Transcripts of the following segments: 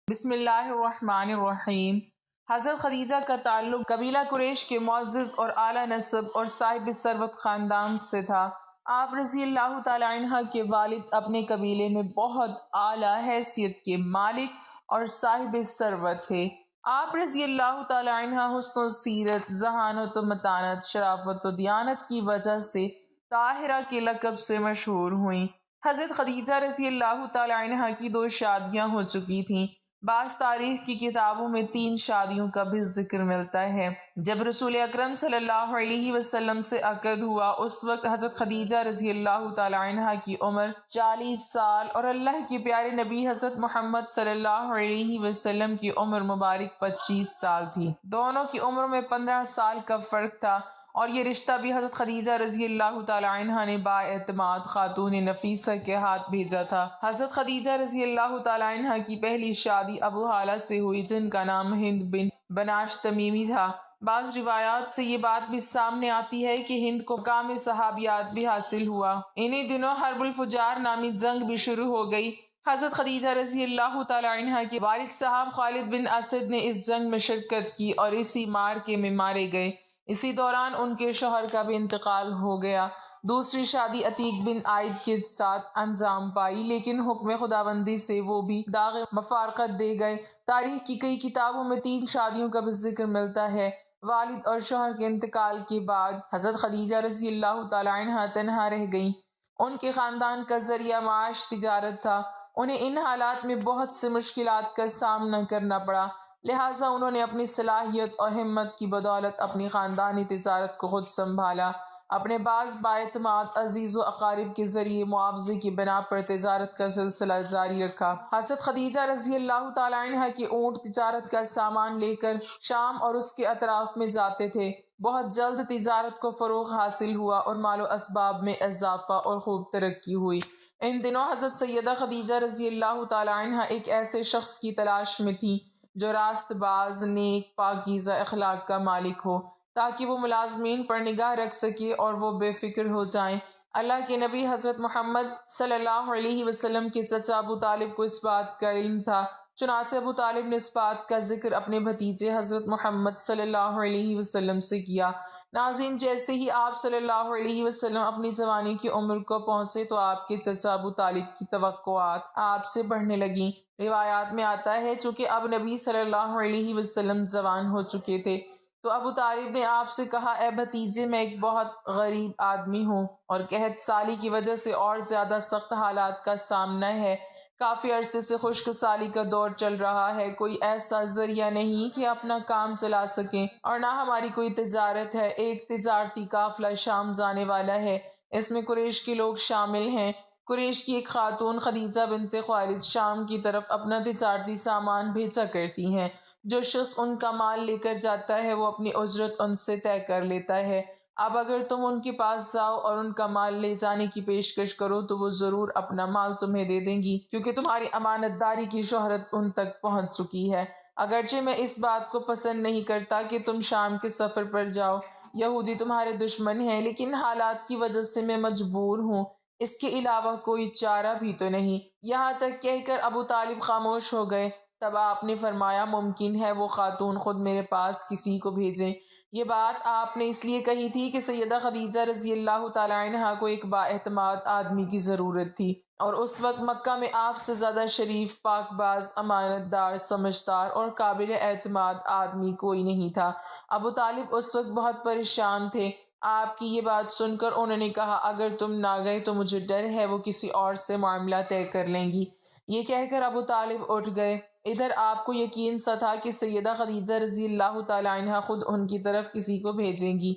بسم اللہ الرحمن الرحیم۔ حضرت خدیجہ کا تعلق قبیلہ قریش کے معزز اور اعلیٰ نسب اور صاحب ثروت خاندان سے تھا۔ آپ رضی اللہ تعالی عنہ کے والد اپنے قبیلے میں بہت اعلیٰ حیثیت کے مالک اور صاحب ثروت تھے۔ آپ رضی اللہ تعالی عنہ حسن و سیرت، ذہانت و متانت، شرافت و دیانت کی وجہ سے طاہرہ کے لقب سے مشہور ہوئیں۔ حضرت خدیجہ رضی اللہ تعالی عنہ کی 2 شادیاں ہو چکی تھیں۔ بعض تاریخ کی کتابوں میں 3 شادیوں کا بھی ذکر ملتا ہے۔ جب رسول اکرم صلی اللہ علیہ وسلم سے عقد ہوا اس وقت حضرت خدیجہ رضی اللہ تعالی عنہ کی عمر 40 سال اور اللہ کے پیارے نبی حضرت محمد صلی اللہ علیہ وسلم کی عمر مبارک 25 سال تھی۔ دونوں کی عمر میں 15 سال کا فرق تھا، اور یہ رشتہ بھی حضرت خدیجہ رضی اللہ تعالی عنہ نے با اعتماد خاتون نفیسہ کے ہاتھ بھیجا تھا۔ حضرت خدیجہ رضی اللہ تعالی عنہ کی پہلی شادی ابو حالہ سے ہوئی، جن کا نام ہند بن بناش تمیمی تھا۔ بعض روایات سے یہ بات بھی سامنے آتی ہے کہ ہند کو مقام صحابیات بھی حاصل ہوا۔ انہی دنوں حرب الفجار نامی جنگ بھی شروع ہو گئی۔ حضرت خدیجہ رضی اللہ تعالی عنہ کے والد صاحب خالد بن اسد نے اس جنگ میں شرکت کی اور اسی معرکے میں مارے گئے۔ اسی دوران ان کے شوہر کا بھی انتقال ہو گیا۔ دوسری شادی عتیق بن عائد کے ساتھ انجام پائی، لیکن حکم خداوندی سے وہ بھی داغ مفارقت دے گئے۔ تاریخ کی کئی کتابوں میں 3 شادیوں کا بھی ذکر ملتا ہے۔ والد اور شوہر کے انتقال کے بعد حضرت خدیجہ رضی اللہ تعالی عنہ تنہا رہ گئیں۔ ان کے خاندان کا ذریعہ معاش تجارت تھا۔ انہیں ان حالات میں بہت سے مشکلات کا سامنا کرنا پڑا، لہٰذا انہوں نے اپنی صلاحیت اور ہمت کی بدولت اپنی خاندانی تجارت کو خود سنبھالا۔ اپنے بعض بااعتماد عزیز و اقارب کے ذریعے معاوضے کی بنا پر تجارت کا سلسلہ جاری رکھا۔ حضرت خدیجہ رضی اللہ تعالی عنہ کے اونٹ تجارت کا سامان لے کر شام اور اس کے اطراف میں جاتے تھے۔ بہت جلد تجارت کو فروغ حاصل ہوا اور مال و اسباب میں اضافہ اور خوب ترقی ہوئی۔ ان دنوں حضرت سیدہ خدیجہ رضی اللہ تعالی عنہ ایک ایسے شخص کی تلاش میں تھیں جو راست باز، نیک، پاکیزہ اخلاق کا مالک ہو، تاکہ وہ ملازمین پر نگاہ رکھ سکے اور وہ بے فکر ہو جائیں۔ اللہ کے نبی حضرت محمد صلی اللہ علیہ وسلم کے چچا ابو طالب کو اس بات کا علم تھا، چنانچہ ابو طالب نے اس بات کا ذکر اپنے بھتیجے حضرت محمد صلی اللہ علیہ وسلم سے کیا۔ ناظرین، جیسے ہی آپ صلی اللہ علیہ وسلم اپنی جوانی کی عمر کو پہنچے تو آپ کے چچا ابو طالب کی توقعات آپ سے بڑھنے لگیں۔ روایات میں آتا ہے چونکہ اب نبی صلی اللہ علیہ وسلم جوان ہو چکے تھے تو ابو طالب نے آپ سے کہا، اے بھتیجے، میں ایک بہت غریب آدمی ہوں اور قحط سالی کی وجہ سے اور زیادہ سخت حالات کا سامنا ہے۔ کافی عرصے سے خشک سالی کا دور چل رہا ہے، کوئی ایسا ذریعہ نہیں کہ اپنا کام چلا سکیں، اور نہ ہماری کوئی تجارت ہے۔ ایک تجارتی قافلہ شام جانے والا ہے، اس میں قریش کے لوگ شامل ہیں۔ قریش کی ایک خاتون خدیجہ بنت خویلد شام کی طرف اپنا تجارتی سامان بھیجا کرتی ہیں۔ جو شخص ان کا مال لے کر جاتا ہے وہ اپنی اجرت ان سے طے کر لیتا ہے۔ اب اگر تم ان کے پاس جاؤ اور ان کا مال لے جانے کی پیشکش کرو تو وہ ضرور اپنا مال تمہیں دے دیں گی، کیونکہ تمہاری امانت داری کی شہرت ان تک پہنچ چکی ہے۔ اگرچہ میں اس بات کو پسند نہیں کرتا کہ تم شام کے سفر پر جاؤ، یہودی تمہارے دشمن ہیں، لیکن حالات کی وجہ سے میں مجبور ہوں، اس کے علاوہ کوئی چارہ بھی تو نہیں۔ یہاں تک کہہ کر ابو طالب خاموش ہو گئے۔ تب آپ نے فرمایا، ممکن ہے وہ خاتون خود میرے پاس کسی کو بھیجیں۔ یہ بات آپ نے اس لیے کہی تھی کہ سیدہ خدیجہ رضی اللہ تعالی عنہ کو ایک بااعتماد آدمی کی ضرورت تھی، اور اس وقت مکہ میں آپ سے زیادہ شریف، پاک باز، امانت دار، سمجھدار اور قابل اعتماد آدمی کوئی نہیں تھا۔ ابو طالب اس وقت بہت پریشان تھے۔ آپ کی یہ بات سن کر انہوں نے کہا، اگر تم نہ گئے تو مجھے ڈر ہے وہ کسی اور سے معاملہ طے کر لیں گی۔ یہ کہہ کر ابو طالب اٹھ گئے۔ ادھر آپ کو یقین سا تھا کہ سیدہ خدیجہ رضی اللہ تعالی عنہ خود ان کی طرف کسی کو بھیجیں گی،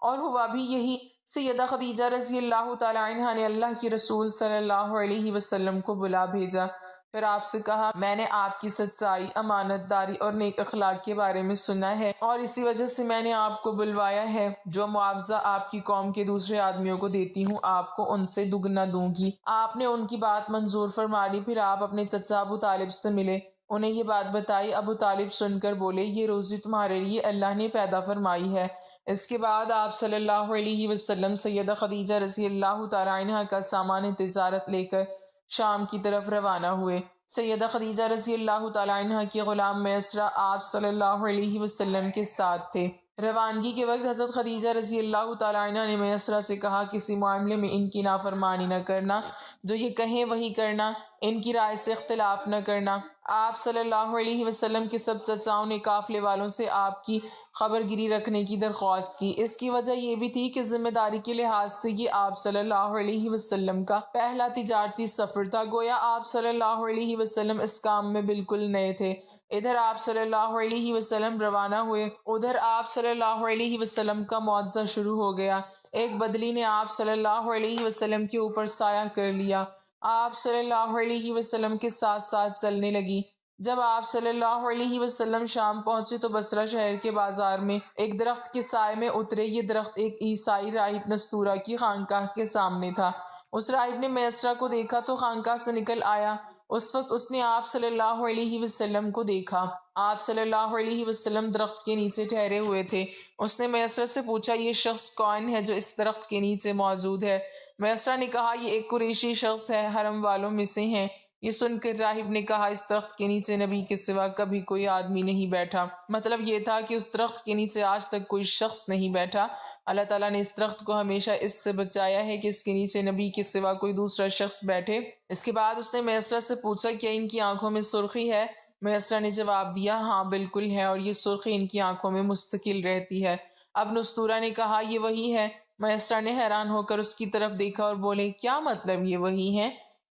اور ہوا بھی یہی۔ سیدہ خدیجہ رضی اللہ تعالی عنہ نے اللہ کے رسول صلی اللہ علیہ وسلم کو بلا بھیجا، پھر آپ سے کہا، میں نے آپ کی سچائی، امانت داری اور نیک اخلاق کے بارے میں سنا ہے، اور اسی وجہ سے میں نے آپ کو بلوایا ہے۔ جو معاوضہ آپ کی قوم کے دوسرے آدمیوں کو دیتی ہوں، آپ کو ان سے دگنا دوں گی۔ آپ نے ان کی بات منظور فرما لی۔ پھر آپ اپنے چچا ابو طالب سے ملے، انہیں یہ بات بتائی۔ ابو طالب سن کر بولے، یہ روزی تمہارے لیے اللہ نے پیدا فرمائی ہے۔ اس کے بعد آپ صلی اللہ علیہ وسلم سیدہ خدیجہ رضی اللہ تعالی عنہ کا سامان تجارت لے کر شام کی طرف روانہ ہوئے۔ سیدہ خدیجہ رضی اللہ تعالیٰ عنہ کی غلام میسرہ آپ صلی اللہ علیہ وسلم کے ساتھ تھے۔ روانگی کے وقت حضرت خدیجہ رضی اللہ تعالیٰ عنہ نے میسرہ سے کہا کسی معاملے میں ان کی نافرمانی نہ کرنا، جو یہ کہیں وہی کرنا، ان کی رائے سے اختلاف نہ کرنا۔ آپ صلی اللہ علیہ وسلم کے سب چچاؤں نے قافلے والوں سے آپ کی خبر گیری رکھنے کی درخواست کی۔ اس کی وجہ یہ بھی تھی کہ ذمہ داری کے لحاظ سے یہ آپ صلی اللہ علیہ وسلم کا پہلا تجارتی سفر تھا، گویا آپ صلی اللہ علیہ وسلم اس کام میں بالکل نئے تھے۔ ادھر آپ صلی اللہ علیہ وسلم روانہ ہوئے، ادھر آپ صلی اللہ علیہ وسلم کا معجزہ شروع ہو گیا۔ ایک بدلی نے آپ صلی اللہ علیہ وسلم کے اوپر سایہ کر لیا، آپ صلی اللہ علیہ وسلم کے ساتھ ساتھ چلنے لگی۔ جب آپ صلی اللہ علیہ وسلم شام پہنچے تو بصرہ شہر کے بازار میں ایک درخت کے سائے میں اترے۔ یہ درخت ایک عیسائی راہب نستورہ کی خانقاہ کے سامنے تھا۔ اس راہب نے میسرہ کو دیکھا تو خانقاہ سے نکل آیا۔ اس وقت اس نے آپ صلی اللہ علیہ وسلم کو دیکھا۔ آپ صلی اللہ علیہ وسلم درخت کے نیچے ٹھہرے ہوئے تھے۔ اس نے میسرہ سے پوچھا یہ شخص کون ہے جو اس درخت کے نیچے موجود ہے؟ میسرہ نے کہا یہ ایک قریشی شخص ہے، حرم والوں میں سے ہیں۔ یہ سن کر راہب نے کہا اس درخت کے نیچے نبی کے سوا کبھی کوئی آدمی نہیں بیٹھا۔ مطلب یہ تھا کہ اس درخت کے نیچے آج تک کوئی شخص نہیں بیٹھا۔ اللہ تعالیٰ نے اس درخت کو ہمیشہ اس سے بچایا ہے کہ اس کے نیچے نبی کے سوا کوئی دوسرا شخص بیٹھے۔ اس کے بعد اس نے میسرہ سے پوچھا کیا ان کی آنکھوں میں سرخی ہے؟ میسرہ نے جواب دیا ہاں بالکل ہے، اور یہ سرخی ان کی آنکھوں میں مستقل رہتی ہے۔ اب نستورہ نے کہا یہ وہی ہے۔ میسرہ نے حیران ہو کر اس کی طرف دیکھا اور بولے کیا مطلب یہ وہی ہے؟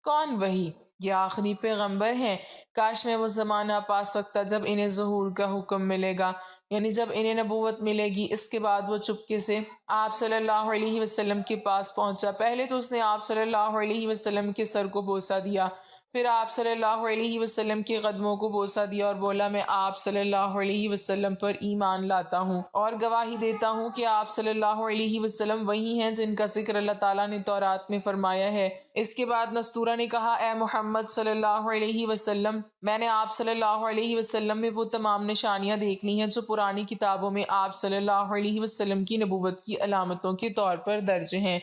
کون وہی؟ یہ آخری پیغمبر ہیں۔ کاش میں وہ زمانہ پا سکتا جب انہیں ظہور کا حکم ملے گا، یعنی جب انہیں نبوت ملے گی۔ اس کے بعد وہ چپکے سے آپ صلی اللہ علیہ وسلم کے پاس پہنچا۔ پہلے تو اس نے آپ صلی اللہ علیہ وسلم کے سر کو بوسہ دیا، پھر آپ صلی اللہ علیہ وسلم کے قدموں کو بوسہ دیا اور بولا میں آپ صلی اللہ علیہ وسلم پر ایمان لاتا ہوں اور گواہی دیتا ہوں کہ آپ صلی اللہ علیہ وسلم وہی ہیں جن کا ذکر اللہ تعالیٰ نے تورات میں فرمایا ہے۔ اس کے بعد نستورہ نے کہا اے محمد صلی اللہ علیہ وسلم، میں نے آپ صلی اللہ علیہ وسلم میں وہ تمام نشانیاں دیکھنی ہیں جو پرانی کتابوں میں آپ صلی اللہ علیہ وسلم کی نبوت کی علامتوں کے طور پر درج ہیں۔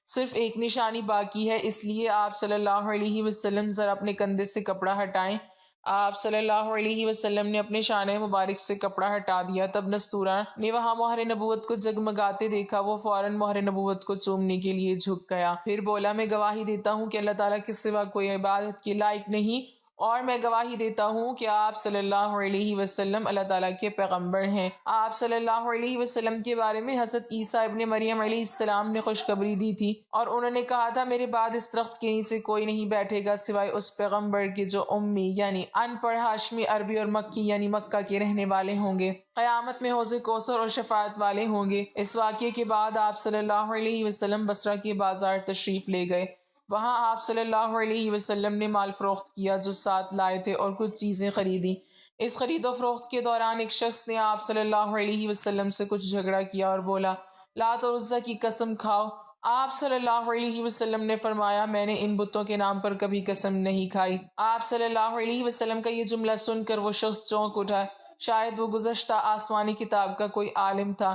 صرف ایک نشانی باقی ہے، اس لیے آپ صلی اللہ علیہ وسلم ذرا اپنے کندھے سے کپڑا ہٹائیں۔ آپ صلی اللہ علیہ وسلم نے اپنے شانہ مبارک سے کپڑا ہٹا دیا۔ تب نستورہ نے وہاں مہر نبوت کو جگمگاتے دیکھا۔ وہ فوراً مہر نبوت کو چومنے کے لیے جھک گیا، پھر بولا میں گواہی دیتا ہوں کہ اللہ تعالیٰ کے سوا کوئی عبادت کے لائق نہیں، اور میں گواہی دیتا ہوں کہ آپ صلی اللہ علیہ وسلم اللہ تعالیٰ کے پیغمبر ہیں۔ آپ صلی اللہ علیہ وسلم کے بارے میں حضرت عیسیٰ ابن مریم علیہ السلام نے خوشخبری دی تھی، اور انہوں نے کہا تھا میرے بعد اس درخت کے نیچے کوئی نہیں بیٹھے گا سوائے اس پیغمبر کے جو امی یعنی ان پڑھ ہاشمی عربی اور مکی یعنی مکہ کے رہنے والے ہوں گے، قیامت میں حوض کوثر اور شفاعت والے ہوں گے۔ اس واقعے کے بعد آپ صلی اللہ علیہ وسلم بصرہ کے بازار تشریف لے گئے۔ وہاں آپ صلی اللہ علیہ وسلم نے مال فروخت کیا جو ساتھ لائے تھے اور کچھ چیزیں خریدیں۔ اس خرید و فروخت کے دوران ایک شخص نے آپ صلی اللہ علیہ وسلم سے کچھ جھگڑا کیا اور بولا لات اور عزیٰ کی قسم کھاؤ۔ آپ صلی اللہ علیہ وسلم نے فرمایا میں نے ان بتوں کے نام پر کبھی قسم نہیں کھائی۔ آپ صلی اللہ علیہ وسلم کا یہ جملہ سن کر وہ شخص چونک اٹھا، شاید وہ گزشتہ آسمانی کتاب کا کوئی عالم تھا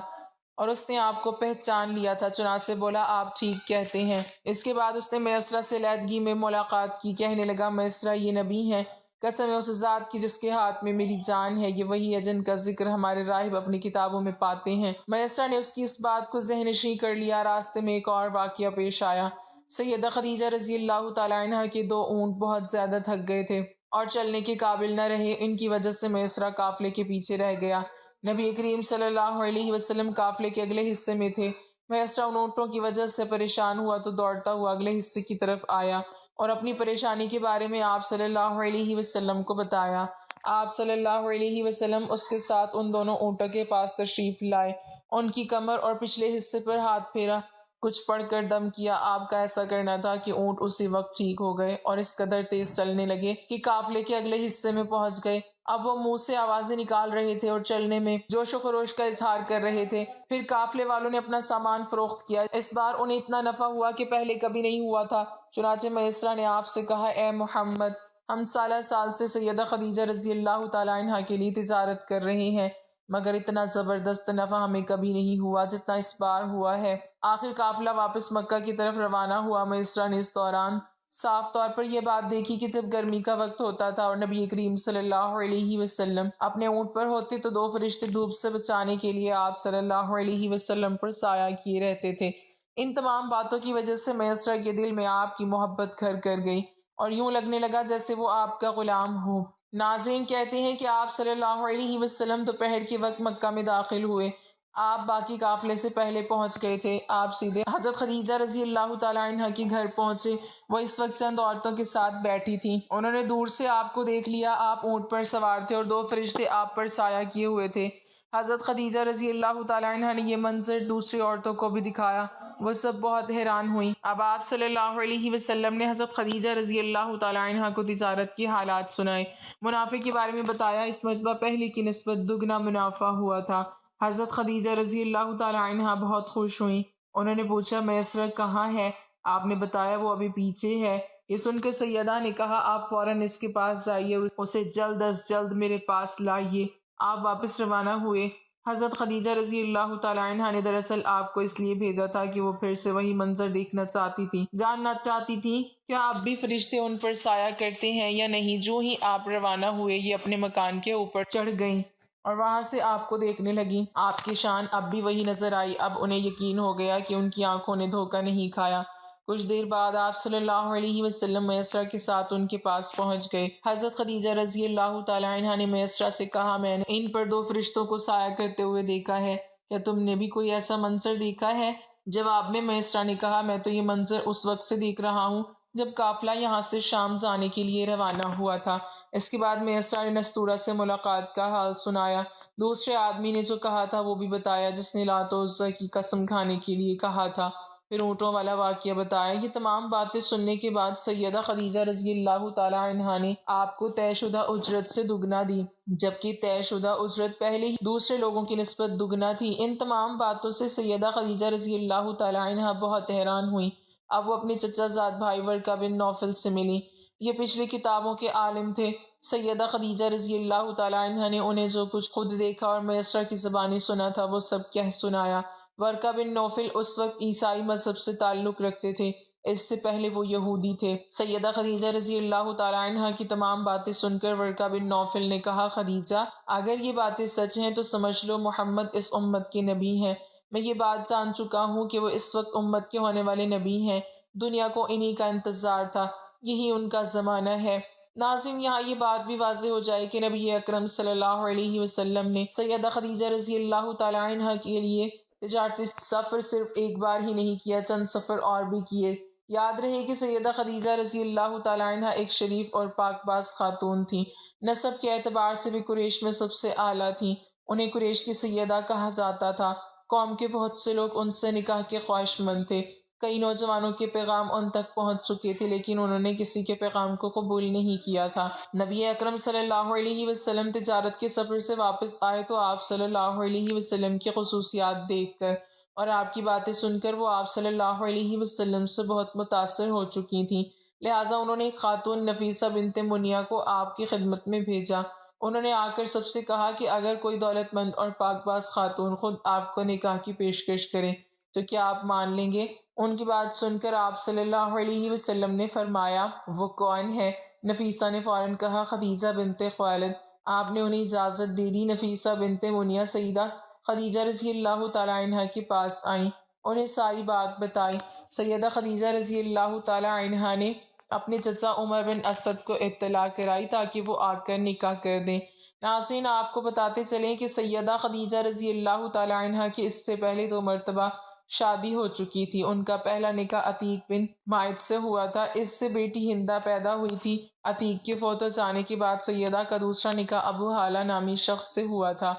اور اس نے آپ کو پہچان لیا تھا، چنانچہ بولا آپ ٹھیک کہتے ہیں۔ اس کے بعد اس نے میسرہ سے علیحدگی میں ملاقات کی، کہنے لگا میسرہ یہ نبی ہیں، قسم ہے اس ذات کی جس کے ہاتھ میں میری جان ہے، یہ وہی ہے جن کا ذکر ہمارے راہب اپنی کتابوں میں پاتے ہیں۔ میسرہ نے اس کی اس بات کو ذہن نشین کر لیا۔ راستے میں ایک اور واقعہ پیش آیا۔ سیدہ خدیجہ رضی اللہ تعالیٰ عنہ کے 2 اونٹ بہت زیادہ تھک گئے تھے اور چلنے کے قابل نہ رہے، ان کی وجہ سے میسرہ قافلے کے پیچھے رہ گیا۔ نبی کریم صلی اللہ علیہ وسلم قافلے کے اگلے حصے میں تھے۔ میسرہ ان اونٹوں کی وجہ سے پریشان ہوا تو دوڑتا ہوا اگلے حصے کی طرف آیا اور اپنی پریشانی کے بارے میں آپ صلی اللہ علیہ وسلم کو بتایا۔ آپ صلی اللہ علیہ وسلم اس کے ساتھ ان دونوں اونٹوں کے پاس تشریف لائے، ان کی کمر اور پچھلے حصے پر ہاتھ پھیرا، کچھ پڑھ کر دم کیا۔ آپ کا ایسا کرنا تھا کہ اونٹ اسی وقت ٹھیک ہو گئے اور اس قدر تیز چلنے لگے کہ قافلے کے اگلے حصے میں پہنچ گئے۔ اب وہ منہ سے آوازیں نکال رہے تھے اور چلنے میں جوش و خروش کا اظہار کر رہے تھے۔ پھر قافلے والوں نے اپنا سامان فروخت کیا۔ اس بار انہیں اتنا نفع ہوا کہ پہلے کبھی نہیں ہوا تھا۔ چنانچہ میسرہ نے آپ سے کہا اے محمد، ہم سالہ سال سے سیدہ خدیجہ رضی اللہ تعالیٰ عنہ کے لیے تجارت کر رہے ہیں، مگر اتنا زبردست نفع ہمیں کبھی نہیں ہوا جتنا اس بار ہوا ہے۔ آخر قافلہ واپس مکہ کی طرف روانہ ہوا۔ میسرہ نے اس دوران صاف طور پر یہ بات دیکھی کہ جب گرمی کا وقت ہوتا تھا اور نبی کریم صلی اللہ علیہ وسلم اپنے اونٹ پر ہوتے تو 2 فرشتے دھوپ سے بچانے کے لیے آپ صلی اللہ علیہ وسلم پر سایہ کیے رہتے تھے۔ ان تمام باتوں کی وجہ سے میسرہ کے دل میں آپ کی محبت گھر کر گئی اور یوں لگنے لگا جیسے وہ آپ کا غلام ہو۔ ناظرین کہتے ہیں کہ آپ صلی اللہ علیہ وسلم دوپہر کے وقت مکہ میں داخل ہوئے۔ آپ باقی قافلے سے پہلے پہنچ گئے تھے۔ آپ سیدھے حضرت خدیجہ رضی اللہ تعالیٰ عنہ کے گھر پہنچے۔ وہ اس وقت چند عورتوں کے ساتھ بیٹھی تھیں۔ انہوں نے دور سے آپ کو دیکھ لیا۔ آپ اونٹ پر سوار تھے اور 2 فرشتے آپ پر سایہ کیے ہوئے تھے۔ حضرت خدیجہ رضی اللہ تعالیٰ عنہ نے یہ منظر دوسری عورتوں کو بھی دکھایا۔ وہ سب بہت حیران ہوئیں۔ اب آپ صلی اللہ علیہ وسلم نے حضرت خدیجہ رضی اللہ تعالیٰ عنہ کو تجارت کے حالات سنائے، منافع کے بارے میں بتایا۔ اس مرتبہ پہلے کی نسبت دگنا منافع ہوا تھا۔ حضرت خدیجہ رضی اللہ تعالیٰ عنہ بہت خوش ہوئیں۔ انہوں نے پوچھا میسرہ کہاں ہے؟ آپ نے بتایا وہ ابھی پیچھے ہے۔ یہ سن کر سیدہ نے کہا آپ فوراً اس کے پاس جائیے اور اسے جلد از جلد میرے پاس لائیے۔ آپ واپس روانہ ہوئے۔ حضرت خدیجہ رضی اللہ تعالیٰ عنہ نے دراصل آپ کو اس لیے بھیجا تھا کہ وہ پھر سے وہی منظر دیکھنا چاہتی تھی، جاننا چاہتی تھی کیا اب بھی فرشتے ان پر سایہ کرتے ہیں یا نہیں۔ جو ہی آپ روانہ ہوئے یہ اپنے مکان کے اوپر چڑھ گئیں اور وہاں سے آپ کو دیکھنے لگیں۔ آپ کی شان اب بھی وہی نظر آئی۔ اب انہیں یقین ہو گیا کہ ان کی آنکھوں نے دھوکہ نہیں کھایا۔ کچھ دیر بعد آپ صلی اللہ علیہ وسلم میسرہ کے ساتھ ان کے پاس پہنچ گئے۔ حضرت خدیجہ رضی اللہ تعالیٰ عنہ نے میسرہ سے کہا میں نے ان پر 2 فرشتوں کو سایہ کرتے ہوئے دیکھا ہے، کیا تم نے بھی کوئی ایسا منظر دیکھا ہے؟ جواب میں میسرہ نے کہا میں تو یہ منظر اس وقت سے دیکھ رہا ہوں جب قافلہ یہاں سے شام جانے کے لیے روانہ ہوا تھا۔ اس کے بعد میسرہ نے نستورہ سے ملاقات کا حال سنایا۔ دوسرے آدمی نے جو کہا تھا وہ بھی بتایا جس نے لات و عزیٰ کی قسم کھانے کے لیے کہا تھا۔ پھر اونٹوں والا واقعہ بتایا۔ یہ تمام باتیں سننے کے بعد سیدہ خدیجہ رضی اللہ تعالیٰ عنہ نے آپ کو طے شدہ اجرت سے دگنا دی، جبکہ طے شدہ اجرت پہلے ہی دوسرے لوگوں کی نسبت دگنا تھی۔ ان تمام باتوں سے سیدہ خدیجہ رضی اللہ تعالیٰ عنہ بہت حیران ہوئی۔ اب وہ اپنے چچا زاد بھائی ورقہ بن نوفل سے ملی۔ یہ پچھلی کتابوں کے عالم تھے۔ سیدہ خدیجہ رضی اللہ تعالیٰ عنہ نے انہیں جو کچھ خود دیکھا اور میسرہ کی زبانی سنا تھا وہ سب کہہ سنایا۔ ورقہ بن نوفل اس وقت عیسائی مذہب سے تعلق رکھتے تھے، اس سے پہلے وہ یہودی تھے۔ سیدہ خدیجہ رضی اللہ تعالیٰ عنہ کی تمام باتیں سن کر ورقہ بن نوفل نے کہا خدیجہ اگر یہ باتیں سچ ہیں تو سمجھ لو محمد اس امت کے نبی ہیں۔ میں یہ بات جان چکا ہوں کہ وہ اس وقت امت کے ہونے والے نبی ہیں۔ دنیا کو انہی کا انتظار تھا، یہی ان کا زمانہ ہے۔ ناظرین یہاں یہ بات بھی واضح ہو جائے کہ نبی اکرم صلی اللہ علیہ وسلم نے سیدہ خدیجہ رضی اللہ تعالیٰ عنہ کے لیے تجارتی سفر صرف ایک بار ہی نہیں کیا، چند سفر اور بھی کیے۔ یاد رہے کہ سیدہ خدیجہ رضی اللہ تعالیٰ عنہ ایک شریف اور پاک باز خاتون تھیں، نسب کے اعتبار سے بھی قریش میں سب سے اعلیٰ تھیں۔ انہیں قریش کی سیدہ کہا جاتا تھا۔ قوم کے بہت سے لوگ ان سے نکاح کے خواہش مند تھے۔ کئی نوجوانوں کے پیغام ان تک پہنچ چکے تھے لیکن انہوں نے کسی کے پیغام کو قبول نہیں کیا تھا۔ نبی اکرم صلی اللہ علیہ وسلم تجارت کے سفر سے واپس آئے تو آپ صلی اللہ علیہ وسلم کی خصوصیات دیکھ کر اور آپ کی باتیں سن کر وہ آپ صلی اللہ علیہ وسلم سے بہت متاثر ہو چکی تھیں، لہٰذا انہوں نے ایک خاتون نفیسہ بنت منیہ کو آپ کی خدمت میں بھیجا۔ انہوں نے آ کر سب سے کہا کہ اگر کوئی دولت مند اور پاک باز خاتون خود آپ کو نکاح کی پیشکش کرے تو کیا آپ مان لیں گے؟ ان کی بات سن کر آپ صلی اللہ علیہ وسلم نے فرمایا وہ کون ہے؟ نفیسہ نے فوراً کہا خدیجہ بنت خویلد۔ آپ نے انہیں اجازت دے دی۔ نفیسہ بنت منیہ سیدہ خدیجہ رضی اللہ تعالیٰ عنہ کے پاس آئیں، انہیں ساری بات بتائی۔ سیدہ خدیجہ رضی اللہ تعالیٰ عنہ نے اپنے چچا عمر بن اسد کو اطلاع کرائی تاکہ وہ آ کر نکاح کر دیں۔ ناظرین آپ کو بتاتے چلیں کہ سیدہ خدیجہ رضی اللہ تعالیٰ عنہ کی اس سے پہلے 2 مرتبہ شادی ہو چکی تھی۔ ان کا پہلا نکاح عتیق بن مائد سے ہوا تھا، اس سے بیٹی ہندہ پیدا ہوئی تھی۔ عتیق کے فوت ہو جانے کے بعد سیدہ کا دوسرا نکاح ابو حالہ نامی شخص سے ہوا تھا۔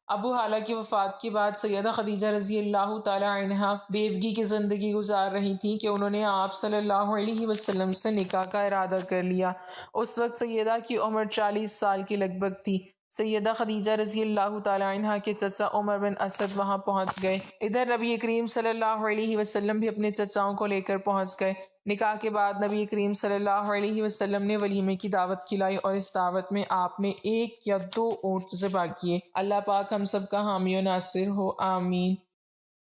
ابو حالہ کی وفات کے بعد سیدہ خدیجہ رضی اللہ تعالیٰ عنہ بیوگی کی زندگی گزار رہی تھیں کہ انہوں نے آپ صلی اللہ علیہ وسلم سے نکاح کا ارادہ کر لیا۔ اس وقت سیدہ کی عمر 40 سال کی لگ بھگ تھی۔ سیدہ خدیجہ رضی اللہ تعالیٰ عنہ کے چچا عمر بن اسد وہاں پہنچ گئے۔ ادھر نبی کریم صلی اللہ علیہ وسلم بھی اپنے چچاؤں کو لے کر پہنچ گئے۔ نکاح کے بعد نبی کریم صلی اللہ علیہ وسلم نے ولیمے کی دعوت کھلائی اور اس دعوت میں آپ نے 1 یا 2 اونٹ ذبح کیے۔ اللہ پاک ہم سب کا حامی و ناصر ہو، آمین۔